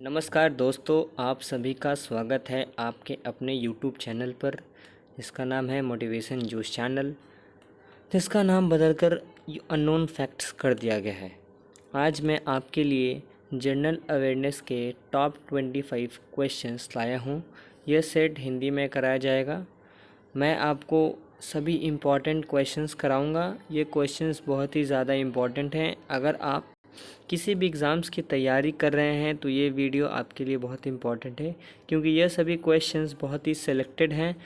नमस्कार दोस्तों, आप सभी का स्वागत है आपके अपने YouTube चैनल पर, जिसका नाम है मोटिवेशन जोश चैनल, जिसका नाम बदलकर अननोन फैक्ट्स कर दिया गया है। आज मैं आपके लिए जनरल अवेयरनेस के टॉप 25 क्वेश्चंस लाया हूँ। यह सेट हिंदी में कराया जाएगा। मैं आपको सभी इम्पॉर्टेंट क्वेश्चंस कराऊंगा। ये क्वेश्चंस बहुत ही ज़्यादा इम्पॉर्टेंट हैं। अगर आप किसी भी एग्ज़ाम्स की तैयारी कर रहे हैं तो ये वीडियो आपके लिए बहुत इम्पॉर्टेंट है, क्योंकि यह सभी क्वेश्चंस बहुत ही सिलेक्टेड हैं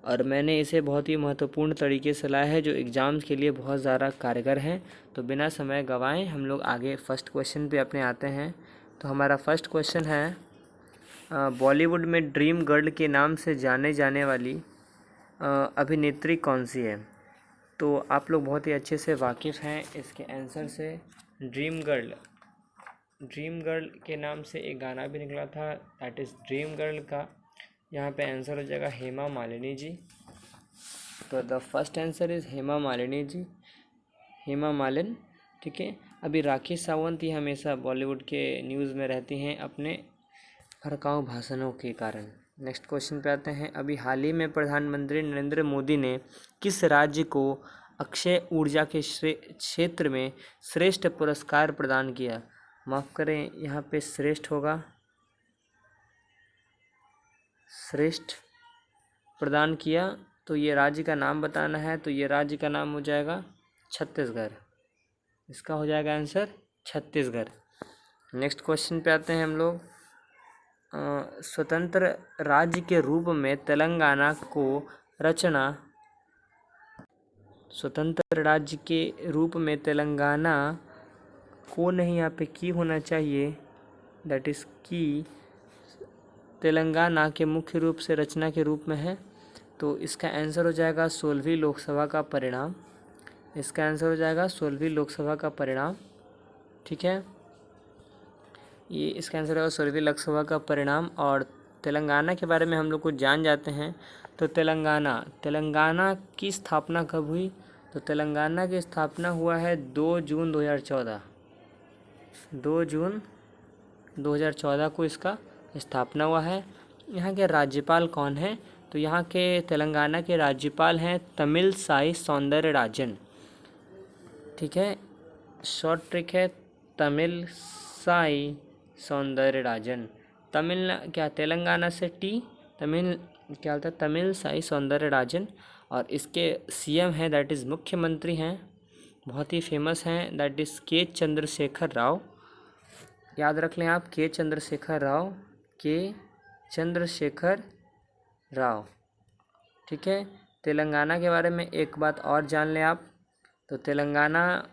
और मैंने इसे बहुत ही महत्वपूर्ण तरीके से लाया है जो एग्ज़ाम्स के लिए बहुत ज़्यादा कारगर हैं। तो बिना समय गंवाए हम लोग आगे फर्स्ट क्वेश्चन पे अपने आते हैं। तो हमारा फर्स्ट क्वेश्चन है, बॉलीवुड में ड्रीम गर्ल के नाम से जाने जाने वाली अभिनेत्री कौन सी है? तो आप लोग बहुत ही अच्छे से वाकिफ़ हैं इसके आंसर से। ड्रीम गर्ल के नाम से एक गाना भी निकला था, दैट इज़ ड्रीम गर्ल का यहाँ पे आंसर हो जाएगा हेमा मालिनी जी। तो the first answer is Hema Malini ji, Hema Malin. ठीक है। अभी राखी सावंत ही हमेशा बॉलीवुड के न्यूज़ में रहती हैं अपने भड़काऊ भाषणों के कारण। नेक्स्ट क्वेश्चन पे आते हैं। अभी हाल ही में प्रधानमंत्री नरेंद्र मोदी ने किस राज्य को अक्षय ऊर्जा के क्षेत्र में श्रेष्ठ पुरस्कार प्रदान किया? माफ़ करें, यहाँ पे श्रेष्ठ होगा, श्रेष्ठ प्रदान किया। तो ये राज्य का नाम बताना है, तो ये राज्य का नाम हो जाएगा छत्तीसगढ़। इसका हो जाएगा आंसर छत्तीसगढ़। नेक्स्ट क्वेश्चन पे आते हैं हम लोग। स्वतंत्र राज्य के रूप में तेलंगाना को रचना, स्वतंत्र राज्य के रूप में तेलंगाना को नहीं, यहाँ पे की होना चाहिए, दैट इज़ की तेलंगाना के मुख्य रूप से रचना के रूप में है। तो इसका आंसर हो जाएगा 16वीं लोकसभा का परिणाम। इसका आंसर हो जाएगा 16वीं लोकसभा का परिणाम। ठीक है, ये इसका आंसर होगा 16वीं लोकसभा का परिणाम। और तेलंगाना के बारे में हम लोग कुछ जान जाते हैं। तो तेलंगाना की स्थापना कब हुई? तो तेलंगाना की स्थापना हुआ है 2 जून 2014। 2 जून 2014 को इसका स्थापना हुआ है। यहाँ के राज्यपाल कौन हैं? तो यहाँ के तेलंगाना के राज्यपाल हैं तमिलसाई सौंदरराजन। ठीक है, शॉर्ट ट्रिक है तमिलसाई सौंदरराजन। तमिल क्या, तेलंगाना से टी, तमिल क्या होता है, तमिलसाई सौंदरराजन। और इसके सीएम हैं, दैट इज़ मुख्यमंत्री हैं, बहुत ही फेमस हैं, दैट इज़ के चंद्रशेखर राव। याद रख लें आप, के चंद्रशेखर राव, के चंद्रशेखर राव। ठीक है। तेलंगाना के बारे में एक बात और जान लें आप। तो तेलंगाना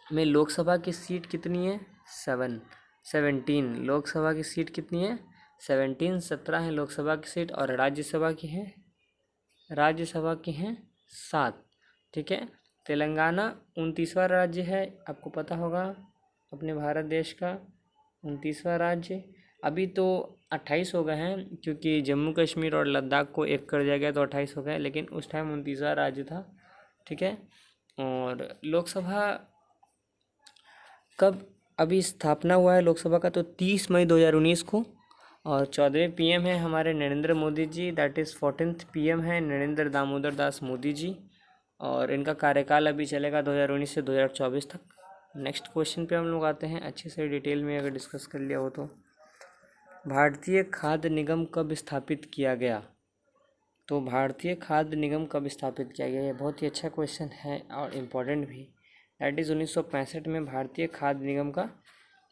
में लोकसभा की सीट कितनी है? 17 लोकसभा की सीट कितनी है? 17 है लोकसभा की सीट। और राज्यसभा की हैं 7। ठीक है। तेलंगाना 29वां राज्य है, आपको पता होगा, अपने भारत देश का 29वां राज्य। अभी तो 28 हो गए हैं, क्योंकि जम्मू कश्मीर और लद्दाख को एक कर दिया गया तो 28 हो गए, लेकिन उस टाइम 29वां राज्य था। ठीक है। और लोकसभा कब अभी स्थापना हुआ है लोकसभा का? तो 30 मई 2019 को। और 14वें पीएम है हमारे Narendra Modi ji, that is 14th PM है नरेंद्र दामोदर दास मोदी जी। और इनका कार्यकाल अभी चलेगा 2019 से 2024 तक। नेक्स्ट क्वेश्चन पे हम लोग आते हैं, अच्छे से डिटेल में अगर डिस्कस कर लिया हो तो। भारतीय खाद्य निगम कब स्थापित किया गया? तो भारतीय खाद्य निगम कब स्थापित किया गया? ये बहुत ही अच्छा क्वेश्चन है और इम्पोर्टेंट भी। दैट इज़ 1965 में भारतीय खाद्य निगम का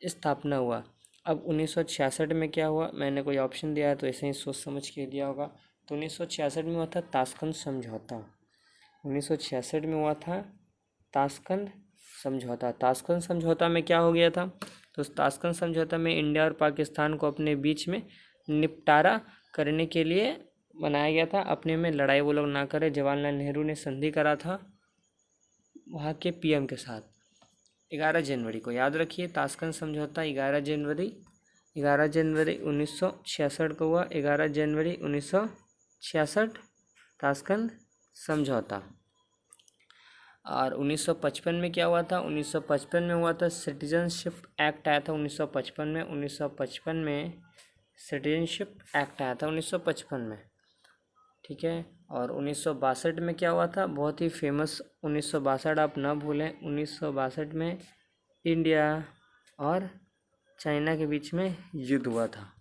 स्थापना हुआ। अब 1966 में क्या हुआ? मैंने कोई ऑप्शन दिया है तो ऐसे ही सोच समझ के दिया होगा। तो 1966 में हुआ था ताशकंद समझौता। 1966 में हुआ था ताशकंद समझौता। ताशकंद समझौता में क्या हो गया था? तो ताशकंद समझौता में इंडिया और पाकिस्तान को अपने बीच में निपटारा करने के लिए बनाया गया था। अपने में लड़ाई वो लोग ना करें। जवाहरलाल नेहरू ने संधि करा था वहाँ के पीएम के साथ 11 जनवरी को। याद रखिए, ताशकंद समझौता 11 जनवरी 1966 को हुआ। 11 जनवरी 1966 ताशकंद समझौता। और 1955 में क्या हुआ था? 1955 में हुआ था सिटीजनशिप एक्ट आया था 1955 में। 1955 में सिटीजनशिप एक्ट आया था 1955 में, ठीक है। और 1962 में क्या हुआ था? बहुत ही फेमस 1962, आप ना भूलें। 1962 में इंडिया और चाइना के बीच में युद्ध हुआ था।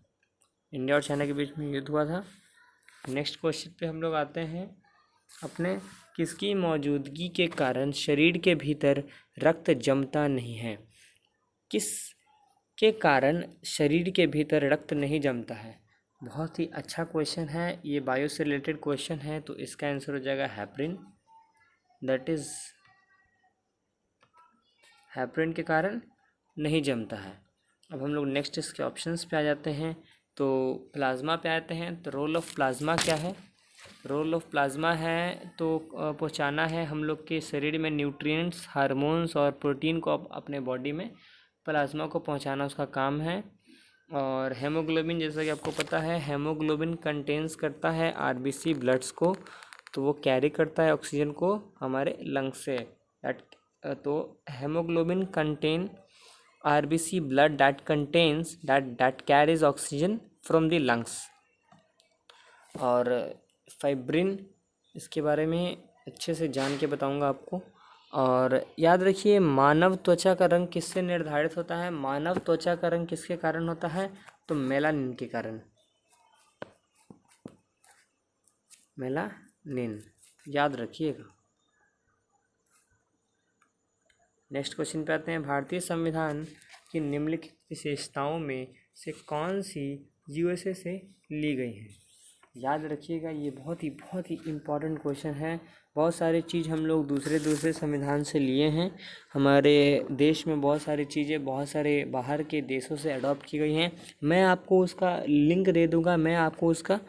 इंडिया और चाइना के बीच में युद्ध हुआ था। नेक्स्ट क्वेश्चन पे हम लोग आते हैं अपने। किसकी मौजूदगी के कारण शरीर के भीतर रक्त जमता नहीं है? किस के कारण शरीर के भीतर रक्त नहीं जमता है? बहुत ही अच्छा क्वेश्चन है, ये बायो से रिलेटेड क्वेश्चन है, तो इसका आंसर हो जाएगा हेपरिन। दैट इज हेपरिन के कारण नहीं जमता है। अब हम लोग नेक्स्ट इसके ऑप्शंस पे आ जाते हैं। तो प्लाज्मा पे आते हैं। तो रोल ऑफ प्लाज्मा क्या है? रोल ऑफ प्लाज्मा है तो पहुंचाना है हम लोग के शरीर में न्यूट्रिएंट्स, हार्मोन्स और प्रोटीन को अपने बॉडी में प्लाज्मा को पहुंचाना उसका काम है। और हेमोग्लोबिन, जैसा कि आपको पता है, हेमोग्लोबिन कंटेन्स करता है आरबीसी ब्लड्स को, तो वो कैरी करता है ऑक्सीजन को हमारे लंग्स से। तो haemoglobin contain RBC blood that contains that carries oxygen from the lungs. और फाइब्रिन, इसके बारे में अच्छे से जान के बताऊंगा आपको। और याद रखिए, मानव त्वचा का रंग किससे निर्धारित होता है? मानव त्वचा का रंग किसके कारण होता है? तो मेलानिन के कारण। मेलानिन, याद रखिएगा। नेक्स्ट क्वेश्चन पे आते हैं। भारतीय संविधान की निम्नलिखित विशेषताओं में से कौन सी यूएसए से ली गई है? याद रखिएगा, ये बहुत ही इम्पॉर्टेंट क्वेश्चन है। बहुत सारी चीज़ हम लोग दूसरे संविधान से लिए हैं। हमारे देश में बहुत सारी चीज़ें बहुत सारे बाहर के देशों से अडॉप्ट की गई हैं। मैं आपको उसका लिंक दे दूंगा, मैं आपको उसका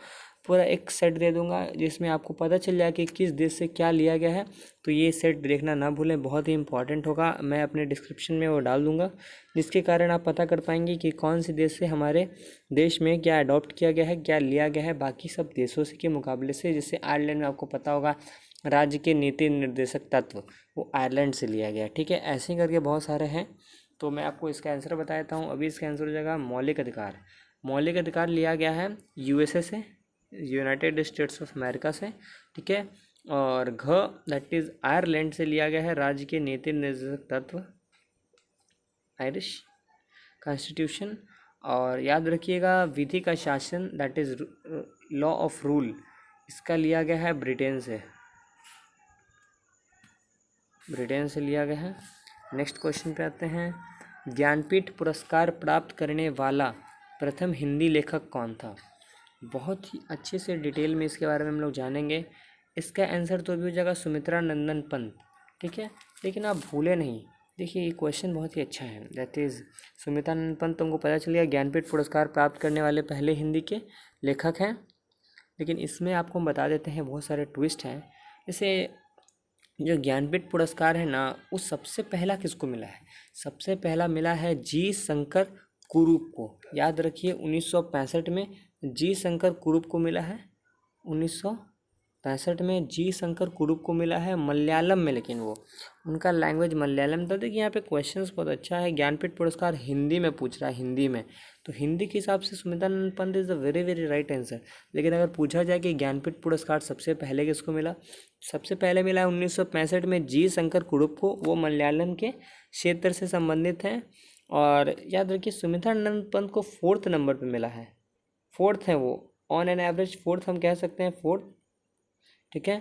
पूरा एक सेट दे दूंगा जिसमें आपको पता चल जाए कि किस देश से क्या लिया गया है। तो ये सेट देखना ना भूलें, बहुत ही इंपॉर्टेंट होगा। मैं अपने डिस्क्रिप्शन में वो डाल दूंगा, जिसके कारण आप पता कर पाएंगे कि कौन से देश से हमारे देश में क्या अडॉप्ट किया गया है, क्या लिया गया है बाकी सब देशों से के मुकाबले से। जैसे आयरलैंड में आपको पता होगा राज्य के नीति निर्देशक तत्व, वो आयरलैंड से लिया गया, ठीक है। ऐसे ही करके बहुत सारे हैं। तो मैं आपको इसका आंसर बता देता हूँ। अभी इसका आंसर हो जाएगा मौलिक अधिकार। मौलिक अधिकार लिया गया है यूएसए से, यूनाइटेड स्टेट्स ऑफ अमेरिका से, ठीक है। और घ दैट इज आयरलैंड से लिया गया है राज्य के नीति निर्देशक तत्व, आयरिश कॉन्स्टिट्यूशन। और याद रखिएगा, विधि का शासन that is law of rule, इसका लिया गया है ब्रिटेन से, ब्रिटेन से लिया गया है। नेक्स्ट क्वेश्चन पे आते हैं। ज्ञानपीठ पुरस्कार प्राप्त करने वाला प्रथम हिंदी लेखक कौन था? बहुत ही अच्छे से डिटेल में इसके बारे में हम लोग जानेंगे। इसका आंसर तो भी हो जाएगा सुमित्रा नंदन पंत, ठीक है। लेकिन आप भूले नहीं, देखिए ये क्वेश्चन बहुत ही अच्छा है। दैट इज़ सुमित्रा नंदन पंत, तुमको पता चल गया ज्ञानपीठ पुरस्कार प्राप्त करने वाले पहले हिंदी के लेखक हैं। लेकिन इसमें आपको हम बता देते हैं, बहुत सारे ट्विस्ट हैं। जैसे जो ज्ञानपीठ पुरस्कार है ना, वो सबसे पहला किसको मिला है? सबसे पहला मिला है जी शंकर कुरूप को। याद रखिए 1965 में जी शंकर कुरूप को मिला है। 1965 में जी शंकर कुरूप को मिला है मलयालम में, लेकिन वो उनका लैंग्वेज मलयालम था। देखिए यहाँ पे क्वेश्चंस बहुत अच्छा है। ज्ञानपीठ पुरस्कार हिंदी में पूछ रहा है, हिंदी में, तो हिंदी के हिसाब से Sumitra Nandan Pant is the very right answer. लेकिन अगर पूछा जाए कि ज्ञानपीठ पुरस्कार सबसे पहले किसको मिला, सबसे पहले मिला है 1965 में जी शंकर कुरूप को, वो मलयालम के क्षेत्र से संबंधित हैं। और याद रखिए सुमित्रा नंदन पंत को 4th नंबर पे मिला है, 4th है वो, ऑन एन एवरेज 4th हम कह सकते हैं, 4th, ठीक है।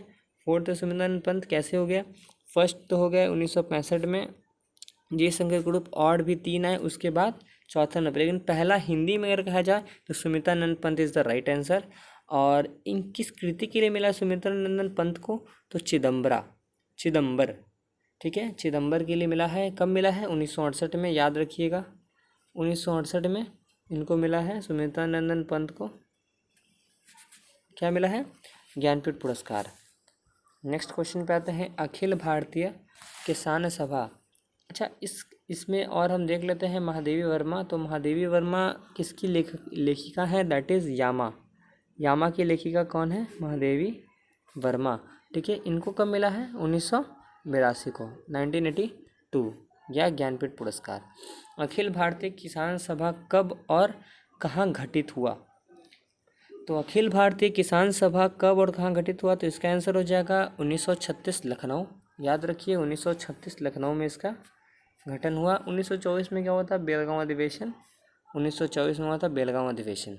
4th सुमित्रा नंदन पंत कैसे हो गया? फर्स्ट तो हो गया 1965 में जी शंकर कुरूप, और भी 3 आए उसके बाद 4था नंबर। लेकिन पहला हिंदी में अगर कहा जाए तो Sumitra Nandan Pant is the right answer. और इन किस कृति के लिए मिला सुमित्रा नंदन पंत को? तो चिदम्बर, ठीक है, चिदम्बर के लिए मिला है। कब मिला है? 1968 में, याद रखिएगा 1968 में इनको मिला है, सुमित्रा नंदन पंत को क्या मिला है? ज्ञानपीठ पुरस्कार। नेक्स्ट क्वेश्चन पे आते हैं। अखिल भारतीय किसान सभा, अच्छा इसमें और हम देख लेते हैं महादेवी वर्मा। तो महादेवी वर्मा किसकी लेखिका है? दैट इज़ यामा की लेखिका कौन है? महादेवी वर्मा, ठीक है। इनको कब मिला है? 1982 को, 1982 यह ज्ञानपीठ पुरस्कार। अखिल भारतीय किसान सभा कब और कहाँ घटित हुआ? तो अखिल भारतीय किसान सभा कब और कहाँ घटित हुआ? तो इसका आंसर हो जाएगा 1936 लखनऊ। याद रखिए 1936 लखनऊ में इसका गठन हुआ। 1924 में क्या हुआ था? बेलगांव अधिवेशन। 1924 में हुआ था बेलगांव अधिवेशन।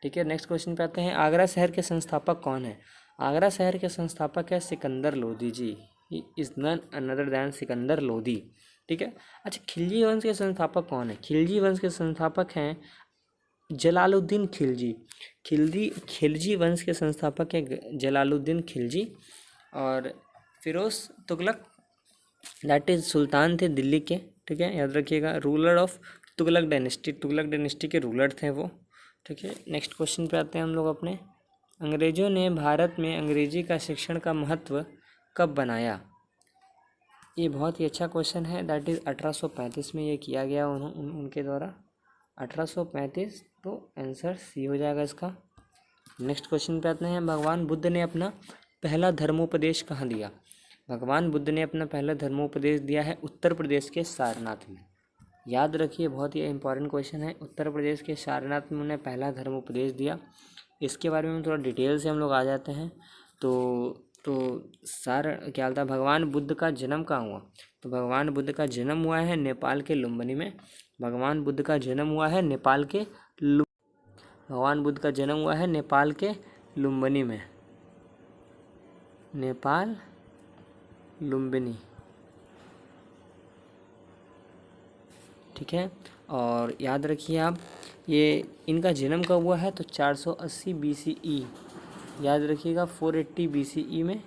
ठीक है, नेक्स्ट क्वेश्चन पे आते हैं। आगरा शहर के संस्थापक कौन है? आगरा शहर के संस्थापक है Sikandar Lodi ji. He is none other than Sikandar Lodi. ठीक है। अच्छा, खिलजी वंश के संस्थापक कौन है? खिलजी वंश के संस्थापक हैं जलालुद्दीन खिलजी। खिलजी वंश के संस्थापक है जलालुद्दीन खिलजी। और फिरोज तुगलक दैट इज सुल्तान थे दिल्ली के। ठीक है, याद रखिएगा, ruler of Tughlaq dynasty. Tughlaq dynasty के रूलर थे वो। ठीक है, नेक्स्ट क्वेश्चन पे आते हैं हम लोग अपने। अंग्रेजों ने भारत में अंग्रेजी का शिक्षण का महत्व कब बनाया? ये बहुत ही अच्छा क्वेश्चन है। दैट इज़ 1835 में ये किया गया उनके द्वारा, 1835। तो आंसर सी हो जाएगा इसका। नेक्स्ट क्वेश्चन पे आते हैं। भगवान बुद्ध ने अपना पहला धर्मोपदेश कहाँ दिया? भगवान बुद्ध ने अपना पहला धर्मोपदेश दिया है उत्तर प्रदेश के सारनाथ में। याद रखिए, बहुत ही इंपॉर्टेंट क्वेश्चन है। उत्तर प्रदेश के सारनाथ में उन्होंने पहला धर्मोपदेश दिया। इसके बारे में थोड़ा डिटेल से हम लोग आ जाते हैं। क्या था, भगवान बुद्ध का जन्म कहाँ हुआ? तो भगवान बुद्ध का जन्म हुआ है नेपाल के लुम्बिनी में। भगवान बुद्ध का जन्म हुआ है नेपाल के भगवान बुद्ध का जन्म हुआ है नेपाल के लुम्बिनी में। नेपाल लुम्बिनी। ठीक है, और याद रखिए आप, ये इनका जन्म कब हुआ है? तो 480 BCE। याद रखिएगा, 480 BCE में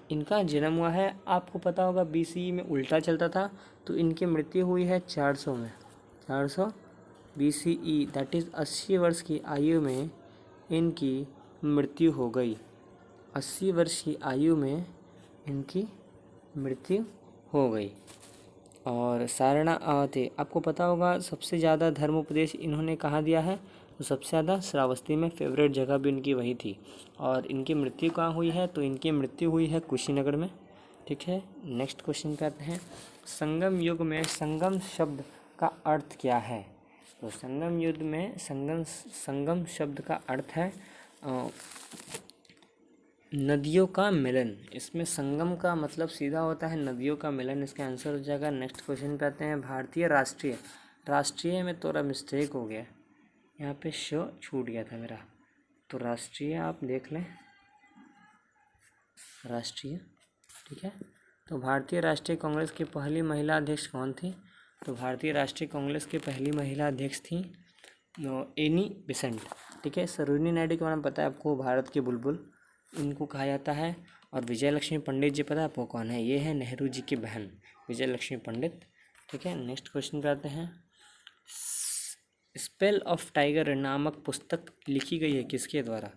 इनका जन्म हुआ है। आपको पता होगा BCE में उल्टा चलता था, तो इनकी मृत्यु हुई है 400 में। 400 BCE दैट इज़ 80 वर्ष की आयु में इनकी मृत्यु हो गई। 80 वर्ष की आयु में इनकी मृत्यु हो गई। और सारनाथ, आपको पता होगा सबसे ज़्यादा धर्मोपदेश इन्होंने कहाँ दिया है? तो सबसे ज़्यादा श्रावस्ती में। फेवरेट जगह भी इनकी वही थी। और इनकी मृत्यु कहाँ हुई है? तो इनकी मृत्यु हुई है कुशीनगर में। ठीक है, नेक्स्ट क्वेश्चन पे आते हैं। संगम युग में संगम शब्द का अर्थ क्या है? तो संगम युग में संगम शब्द का अर्थ है नदियों का मिलन। इसमें संगम का मतलब सीधा होता है नदियों का मिलन। इसका आंसर हो जाएगा। नेक्स्ट क्वेश्चन पे आते हैं। भारतीय राष्ट्रीय में थोड़ा मिस्टेक हो गया, यहाँ पे श छूट गया था मेरा, तो राष्ट्रीय आप देख लें, राष्ट्रीय। ठीक है, तो भारतीय राष्ट्रीय कांग्रेस की पहली महिला अध्यक्ष कौन थी? तो भारतीय राष्ट्रीय कांग्रेस की पहली महिला अध्यक्ष थी एनी बेसेंट। ठीक है, सरोजिनी नायडू के बारे में पता है आपको, भारत के बुलबुल इनको कहा जाता है। और विजय लक्ष्मी पंडित जी पता है आपको कौन है? ये है नेहरू जी की बहन विजय लक्ष्मी पंडित। ठीक है, नेक्स्ट क्वेश्चन पे आते हैं। स्पेल ऑफ टाइगर नामक पुस्तक लिखी गई है किसके द्वारा?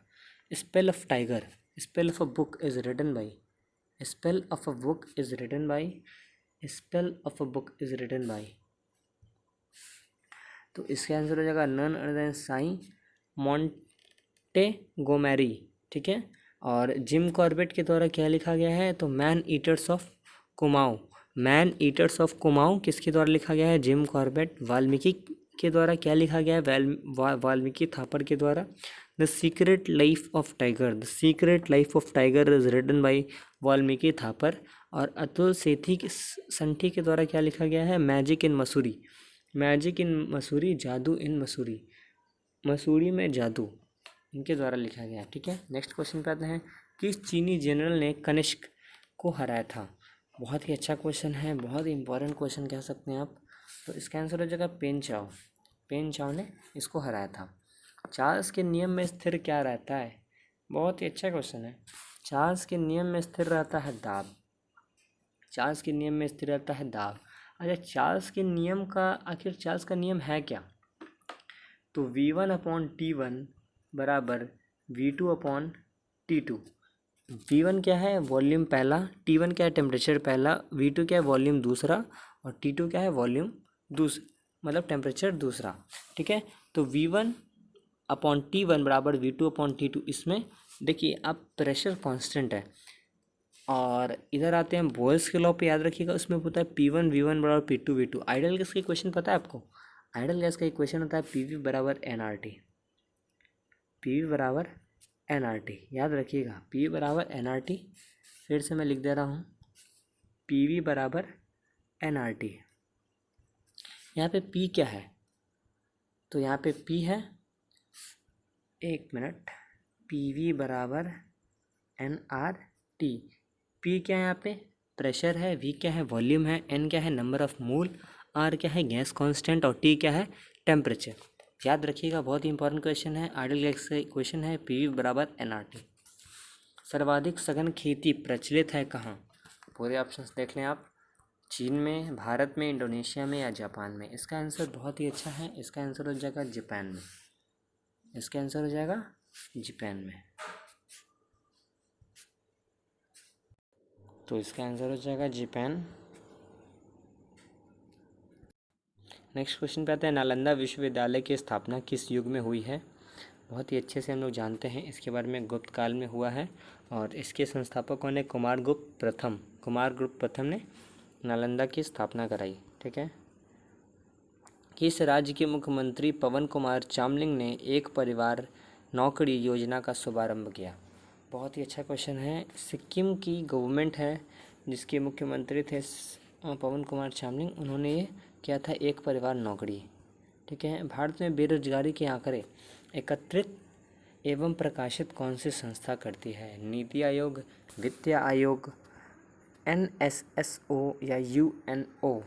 Spell of tiger, spell of a book is written by, spell of a book is written by, spell of a book is written by. तो इसका आंसर हो जाएगा none other than Sy Montgomery. ठीक है, और जिम कॉर्बेट के द्वारा क्या लिखा गया है? तो man eaters of Kumaon. Man eaters of Kumaon किसके द्वारा लिखा गया है? Jim Corbett. वाल्मीकि के द्वारा क्या लिखा गया है? वाल्मीकि थापर के द्वारा। The secret life of tiger, the secret life of tiger is written by Valmik Thapar. और अतुल संठी के द्वारा क्या लिखा गया है? Magic in Mussoorie, magic in Mussoorie, jadu in Mussoorie, Mussoorie में जादू, इनके द्वारा लिखा गया है। ठीक है, नेक्स्ट क्वेश्चन पे आते हैं। किस चीनी जनरल ने कनिष्क को हराया था? बहुत ही अच्छा क्वेश्चन है, बहुत ही इंपॉर्टेंट क्वेश्चन कह सकते हैं आप। तो इसका आंसर हो जाएगा पेन चाओ ने इसको हराया था। चार्ल्स के नियम में स्थिर क्या रहता है? बहुत ही अच्छा क्वेश्चन है। चार्ल्स के नियम में स्थिर रहता है दाब। चार्ल्स के नियम में स्थिर रहता है दाब। अच्छा, चार्ल्स के नियम का आखिर चार्ल्स का नियम है क्या? तो V1/T1 बराबर V2/T2। V1 क्या है? वॉल्यूम पहला। T1 क्या है? टेम्परेचर पहला। V2 क्या है? वॉल्यूम दूसरा। और T2 क्या है? वॉल्यूम मतलब टेम्परेचर दूसरा। ठीक है, तो V1/T1 बराबर V2/T2, इसमें देखिए आप प्रेशर कांस्टेंट है, और इधर आते हैं बोयल्स के लॉ पे, याद रखिएगा उसमें होता है P1 V1 बराबर P2 V2। आइडियल गैस का इक्वेशन पता है आपको? आइडियल गैस का इक्वेशन होता है PV बराबर nRT। PV बराबर nRT, याद रखिएगा PV बराबर nRT। फिर से मैं लिख दे रहा हूँ PV बराबर nRT। यहाँ पे P क्या है? तो यहाँ पे P है, एक मिनट, PV बराबर nRT। P क्या है यहाँ पे? प्रेशर है, V क्या है? वॉल्यूम है, N क्या है? नंबर ऑफ मोल, R क्या है? गैस कांस्टेंट, और T क्या है? टेम्परेचर। याद रखिएगा, बहुत ही इंपॉर्टेंट क्वेश्चन है। आइडियल गैस का क्वेश्चन है PV बराबर nRT। सर्वाधिक सघन खेती प्रचलित है कहाँ? पूरे ऑप्शंस देख लें आप। चीन में, भारत में, इंडोनेशिया में, या जापान में। इसका आंसर बहुत ही अच्छा है, इसका आंसर हो जाएगा जापान में। इसका आंसर हो जाएगा जापान में। तो इसका आंसर हो जाएगा जापान। नेक्स्ट क्वेश्चन पे आते हैं, नालंदा विश्वविद्यालय की स्थापना किस युग में हुई है? बहुत ही अच्छे से हम लोग जानते हैं इसके बारे में, गुप्त काल में हुआ है, और इसके संस्थापकों ने कुमारगुप्त प्रथम ने नालंदा की स्थापना कराई। ठीक है। किस राज्य के मुख्यमंत्री पवन कुमार चामलिंग ने एक परिवार नौकरी योजना का शुभारंभ किया? बहुत ही अच्छा क्वेश्चन है। सिक्किम की गवर्नमेंट है जिसके मुख्यमंत्री थे पवन कुमार चामलिंग, उन्होंने ये किया था, एक परिवार नौकरी। ठीक है। भारत में बेरोजगारी के आंकड़े एकत्रित एवं प्रकाशित कौन सी संस्था करती है? नीति आयोग, वित्त आयोग, NSSO, या UNO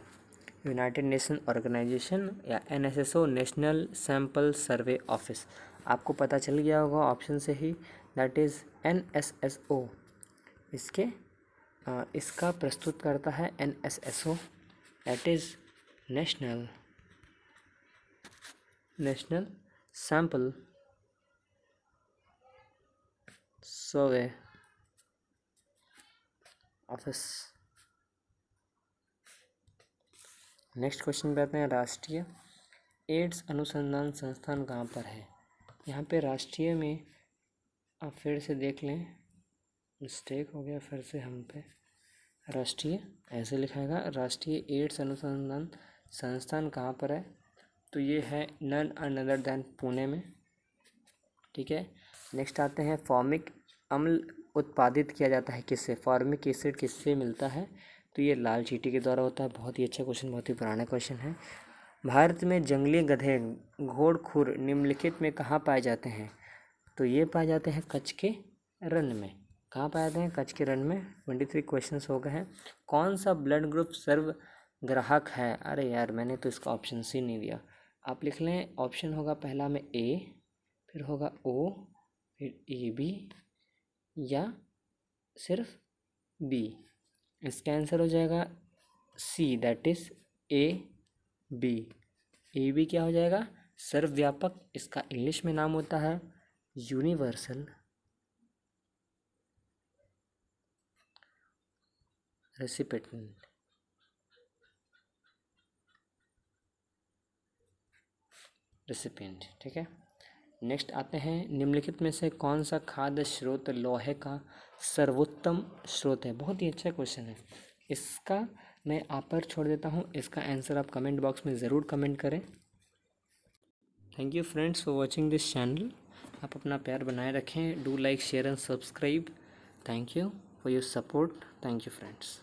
यूनाइटेड नेशन ऑर्गेनाइजेशन, या NSSO national sample survey office. आपको पता चल गया होगा ऑप्शन से ही, दैट इज़ NSSO। इसका प्रस्तुत करता है NSSO, that is national sample survey office. Next question पे आते हैं, राष्ट्रीय एड्स अनुसंधान संस्थान कहाँ पर है? यहाँ पे राष्ट्रीय में आप फिर से देख लें, मिस्टेक हो गया फिर से हम पे। राष्ट्रीय ऐसे लिखाएगा, राष्ट्रीय एड्स अनुसंधान संस्थान कहाँ पर है? तो ये है नन अनदर देन पुणे में। ठीक है। नेक्स्ट आते हैं, फॉर्मिक अम्ल उत्पादित किया जाता है किससे? फॉर्मिक एसिड किससे मिलता है? तो ये लाल चींटी के द्वारा होता है। बहुत ही अच्छा क्वेश्चन, बहुत ही पुराना क्वेश्चन है। भारत में जंगली गधे घोड़खुर निम्नलिखित में कहाँ पाए जाते हैं? तो ये पाए जाते हैं कच्छ के रण में। कहाँ पाए जाते हैं? कच्छ के रण में। 23 क्वेश्चंस हो गए हैं। कौन सा ब्लड ग्रुप सर्व ग्राहक है? अरे यार, मैंने तो इसका ऑप्शन ही नहीं दिया। आप लिख लें, ऑप्शन होगा पहला में A, फिर होगा O, फिर AB, या सिर्फ B। इसका आंसर हो जाएगा C, that is AB। AB क्या हो जाएगा? सर्वव्यापक। इसका इंग्लिश में नाम होता है यूनिवर्सल रेसिपिएंट। ठीक है। नेक्स्ट आते हैं, निम्नलिखित में से कौन सा खाद्य स्रोत लोहे का सर्वोत्तम स्रोत है? बहुत ही अच्छा क्वेश्चन है। इसका मैं आप पर छोड़ देता हूँ, इसका आंसर आप कमेंट बॉक्स में ज़रूर कमेंट करें। Thank you friends for watching this channel. आप अपना प्यार बनाए रखें। Do like, share and subscribe. Thank you for your support. Thank you friends.